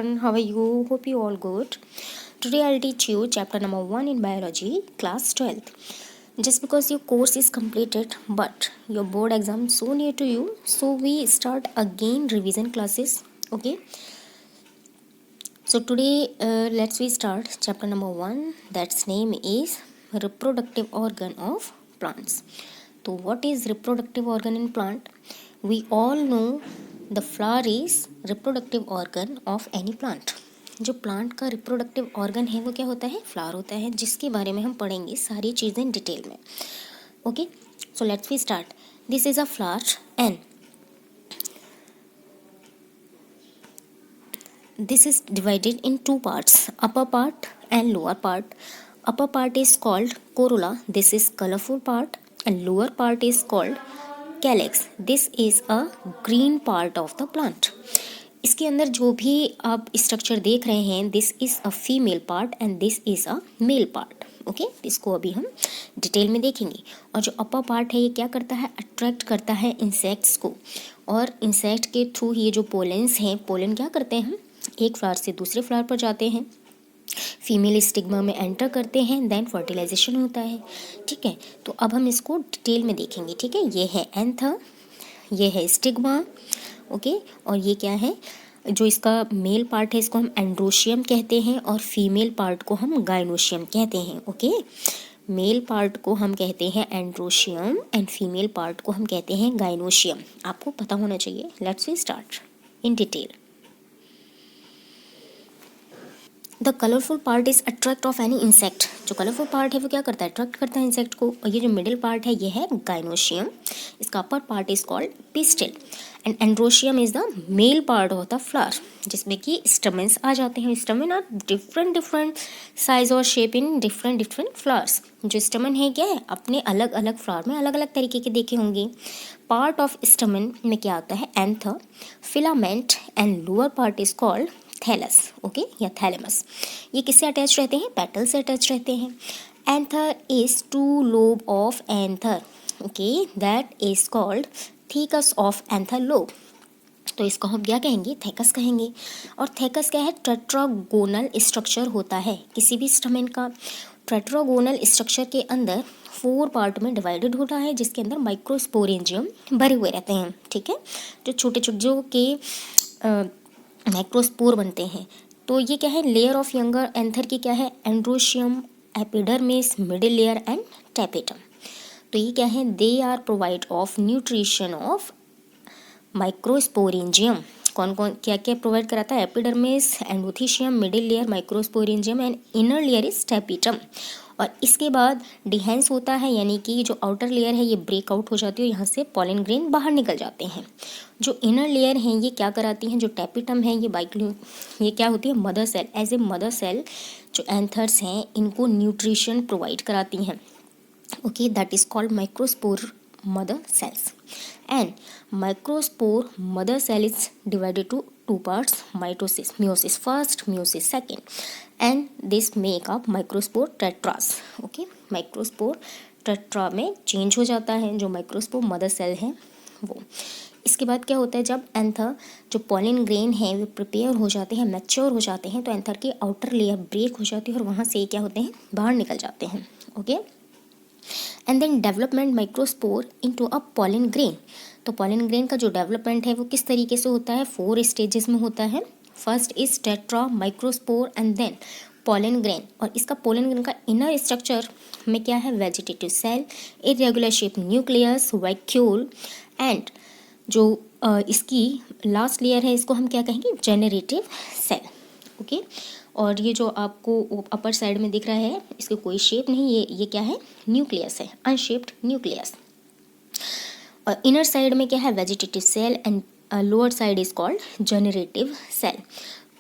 everyone, how are you? Hope you all good. Today I'll teach you chapter number 1 in biology, class 12th. Just because your course is completed but your board exam so near to you, so we start again revision classes. Okay. So today let's we start chapter number 1. That's name is reproductive organ of plants. So what is reproductive organ in plant? We all know the flower is reproductive organ of any plant. जो plant का reproductive organ है वो क्या होता है? Flower होता है, जिसके बारे में हम पढ़ेंगे सारी चीज़ें डिटेल में. Okay, so let's we start. This is a flower and this is divided in two parts, upper part and lower part. Upper part is called corolla, this is colorful part, and lower part is called calyx, this is a green part of the plant. इसके अंदर जो भी आप structure देख रहे हैं, this is a female part and this is a male part. Okay, इसको अभी हम डिटेल में देखेंगे. और जो अपर पार्ट है ये क्या करता है? अट्रैक्ट करता है इंसेक्ट्स को, और इंसेक्ट के थ्रू ये जो पोलेंस हैं, पोलन क्या करते हैं? एक फ्लावर से दूसरे फ्लावर पर जाते हैं, फीमेल स्टिग्मा में एंटर करते हैं, देन फर्टिलाइजेशन होता है. ठीक है, तो अब हम इसको डिटेल में देखेंगे. ठीक है, ये है एंथर, ये है स्टिग्मा. ओके, और ये क्या है? जो इसका मेल पार्ट है इसको हम एंड्रोशियम कहते हैं और फीमेल पार्ट को हम गाइनोशियम कहते हैं. ओके, मेल पार्ट को हम कहते हैं एंड्रोशियम एंड फीमेल पार्ट को हम कहते हैं गाइनोशियम. आपको पता होना चाहिए. Let's we start in detail. The colourful part is attract of any insect. जो कलरफुल पार्ट है वो क्या करता है? अट्रैक्ट करता है इंसेक्ट को. और ये जो मिडिल पार्ट है ये है गाइनोशियम. इसका upper part is called pistil and androecium is the male part of the flower, जिसमें कि स्टमेंस आ जाते हैं. स्टमेन आर डिफरेंट साइज और शेप इन डिफरेंट फ्लावर्स. जो स्टमन है क्या है? अपने अलग अलग फ्लावर में अलग अलग तरीके के देखे होंगे. पार्ट ऑफ स्टमन में क्या आता है? Anther, filament and lower part is called thallus. Okay, या थैलेमस. ये किससे अटैच रहते हैं? पेटल से अटैच रहते हैं. Anther is two lobe of anther. Okay, that is called thecas of anther lobe. तो इसको हम क्या कहेंगे? थैकस कहेंगे. और थैकस क्या है? टेट्रागोनल स्ट्रक्चर होता है किसी भी स्टमेन का. टेट्रागोनल स्ट्रक्चर के अंदर 4 पार्ट में डिवाइडेड होता है, जिसके अंदर माइक्रोस्पोरेंजियम भरे हुए रहते हैं. ठीक है, जो छोटे छोटे जो के माइक्रोस्पोर बनते हैं. तो ये क्या है? लेयर ऑफ यंगर एंथर की क्या है? Endothecium, epidermis, middle layer and tapetum. तो ये क्या है? They are provide of nutrition of microsporangium. कौन कौन क्या क्या प्रोवाइड कराता है? Epidermis, endothecium, middle layer microsporangium and inner layer is tapetum. और इसके बाद डिहेंस होता है, यानी कि जो आउटर लेयर है ये ब्रेकआउट हो जाती है, यहाँ से पॉलन ग्रेन बाहर निकल जाते हैं. जो इनर लेयर हैं ये क्या कराती हैं? जो टैपेटम है ये क्या होती है? Mother cell. As a mother cell जो एंथर्स हैं इनको न्यूट्रिशन प्रोवाइड कराती हैं. Okay, that is called microspore mother cells. And microspore mother cell is divided to 2 parts, mitosis, meiosis first, meiosis second, and this make up microspore tetras. Okay, microspore tetra में change हो जाता है जो microspore mother cell है वो. इसके बाद क्या होता है? जब एंथर जो पॉलन ग्रेन है वो प्रिपेयर हो जाते हैं, मैच्योर हो जाते हैं, तो एंथर की आउटर लेयर ब्रेक हो जाती है और वहाँ से क्या होते हैं? बाहर निकल जाते हैं. Okay, and then development microspore into a pollen grain. तो पॉलन ग्रेन का जो डेवलपमेंट है वो किस तरीके से होता है? 4 स्टेजेस में होता है. First is tetra, microspore and then pollen grain. और इसका पॉलन ग्रेन का इनर स्ट्रक्चर में क्या है? Vegetative cell, irregular shape nucleus, vacuole, and जो इसकी लास्ट लेयर है इसको हम क्या कहेंगे? Generative cell. ओके, और ये जो आपको अपर साइड में दिख रहा है इसकी कोई शेप नहीं, ये क्या है? न्यूक्लियस है, अनशेप्ड न्यूक्लियस. और इनर साइड में क्या है? Vegetative cell and lower side is called generative cell.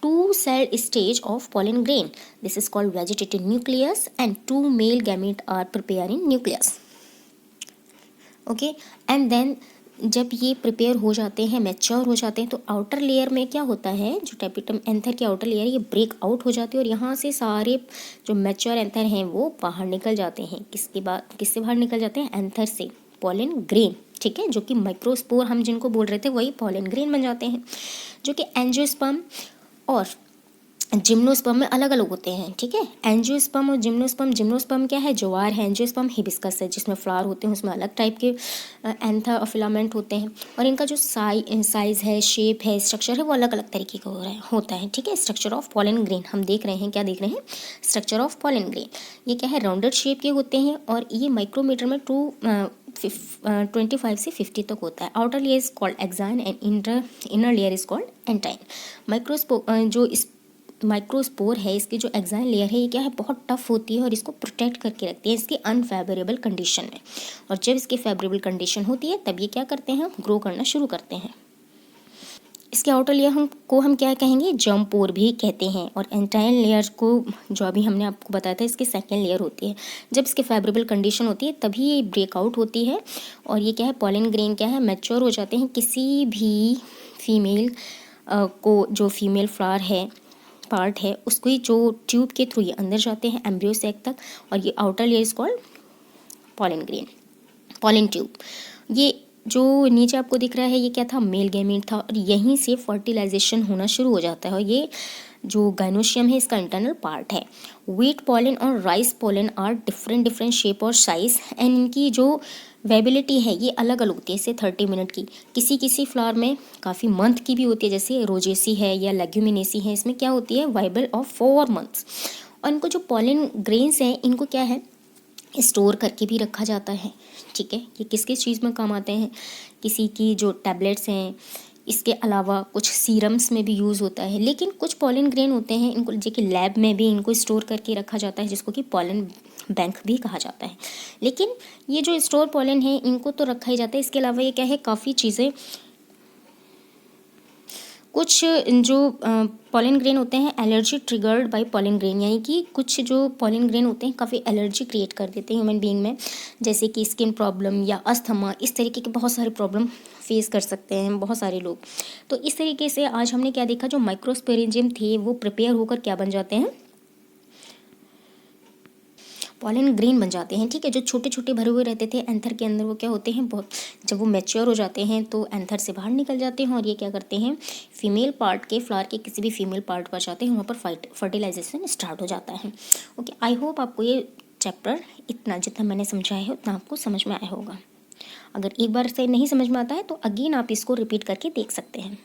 2 cell stage of pollen grain, this is called vegetative nucleus, and 2 male gamete are prepared in nucleus. Okay, and then जब ये prepare हो जाते हैं, mature हो जाते हैं, तो outer layer में क्या होता है? जो टैपेटम एंथर की आउटर लेयर ये ब्रेक आउट हो जाती है और यहाँ से सारे जो मैच्योर एंथर हैं वो बाहर निकल जाते हैं. किससे बाहर निकल जाते हैं? एंथर से. Pollen grain. ठीक है, जो कि माइक्रोस्पोर हम जिनको बोल रहे थे वही पॉलन ग्रेन बन जाते हैं, जो कि एंजियोस्पर्म और जिम्नोस्पर्म में अलग अलग होते हैं, ठीक है। एंजियोस्पर्म और जिम्नोस्पर्म। जिम्नोस्पर्म क्या है, ज्वार है। एंजियोस्पर्म हिबिस्कस है, जिसमें फ्लावर होते हैं, उसमें अलग टाइप के एंथा और फिलामेंट होते हैं, और इनका जो साइज है, शेप है, स्ट्रक्चर है, वो अलग अलग तरीके का होता है, ठीक है। स्ट्रक्चर ऑफ पॉलन ग्रेन हम देख रहे हैं, क्या देख रहे हैं, स्ट्रक्चर ऑफ पॉलन ग्रेन। ये क्या है, राउंडेड शेप के होते हैं, और ये माइक्रोमीटर में 25 से 50 तक होता है। Outer layer is called exine and inner layer is called एंटाइन। जो इस माइक्रोस्पोर है, इसकी जो एक्साइन लेयर है, ये क्या है, बहुत टफ होती है और इसको प्रोटेक्ट करके रखती है इसकी अनफेवरेबल कंडीशन में। और जब इसकी फेवरेबल कंडीशन होती है तब ये क्या करते हैं, ग्रो करना शुरू करते हैं। इसके आउटर लेयर हम क्या कहेंगे, जर्म पोर भी कहते हैं। और एंटाइन लेयर को, जो अभी हमने आपको बताया था, इसकी सेकेंड लेयर होती है। जब इसकी फेवरेबल कंडीशन होती है तभी ये ब्रेकआउट होती है, और ये क्या है, पॉलन ग्रेन क्या है, मैच्योर हो जाते हैं। किसी भी फीमेल को, जो फीमेल फ्लावर है पार्ट है, उसको जो ट्यूब के थ्रू ये अंदर जाते हैं एम्ब्रियो सैक तक, और ये outer layer is called pollen grain, pollen tube. ये जो नीचे आपको दिख रहा है, ये क्या था, मेल गैमीट था, और यहीं से फर्टिलाइजेशन होना शुरू हो जाता है। और ये जो गाइनोशियम है, इसका इंटरनल पार्ट है। व्हीट पॉलन और rice pollen are different shape और साइज, एंड इनकी जो वेबिलिटी है ये अलग अलग होती है, जैसे 30 मिनट की। किसी फ्लावर में काफ़ी मंथ की भी होती है, जैसे रोजेसी है या लेग्यूमिनेसी है, इसमें क्या होती है, वाइबल ऑफ 4 मंथ्स। और इनको जो पॉलन ग्रेन्स हैं, इनको क्या है, स्टोर करके भी रखा जाता है, ठीक है। ये किस किस चीज़ में काम आते हैं, किसी की जो टैबलेट्स हैं, इसके अलावा कुछ सीरम्स में भी यूज़ होता है। लेकिन कुछ पॉलन ग्रेन होते हैं, इनको जो कि लैब में भी इनको स्टोर करके रखा जाता है, जिसको कि पॉलन बैंक भी कहा जाता है। लेकिन ये जो स्टोर पॉलन है, इनको तो रखा ही जाता है। इसके अलावा ये क्या है, काफ़ी चीज़ें, कुछ जो पॉलन ग्रेन होते हैं allergy triggered by pollen grain, यानी कि कुछ जो पॉलन ग्रेन होते हैं काफ़ी एलर्जी क्रिएट कर देते हैं ह्यूमन बीइंग में, जैसे कि स्किन प्रॉब्लम या अस्थमा, इस तरीके के बहुत सारे प्रॉब्लम फेस कर सकते हैं बहुत सारे लोग। तो इस तरीके से आज हमने क्या देखा, जो माइक्रोस्पोरेंजियम थे वो प्रिपेयर होकर क्या बन जाते हैं, पॉलन ग्रेन बन जाते हैं, ठीक है। जो छोटे छोटे भरे हुए रहते थे एंथर के अंदर, वो क्या होते हैं, बहुत जब वो मैच्योर हो जाते हैं तो एंथर से बाहर निकल जाते हैं, और ये क्या करते हैं, फीमेल पार्ट के, फ्लावर के किसी भी फीमेल पार्ट पर जाते हैं, वहाँ पर फर्टिलाइजेशन स्टार्ट हो जाता है। ओके, आई होप आपको ये चैप्टर इतना, जितना मैंने समझाया है उतना आपको समझ में आया होगा। अगर एक बार से नहीं समझ में आता है तो अगेन आप इसको रिपीट करके देख सकते हैं।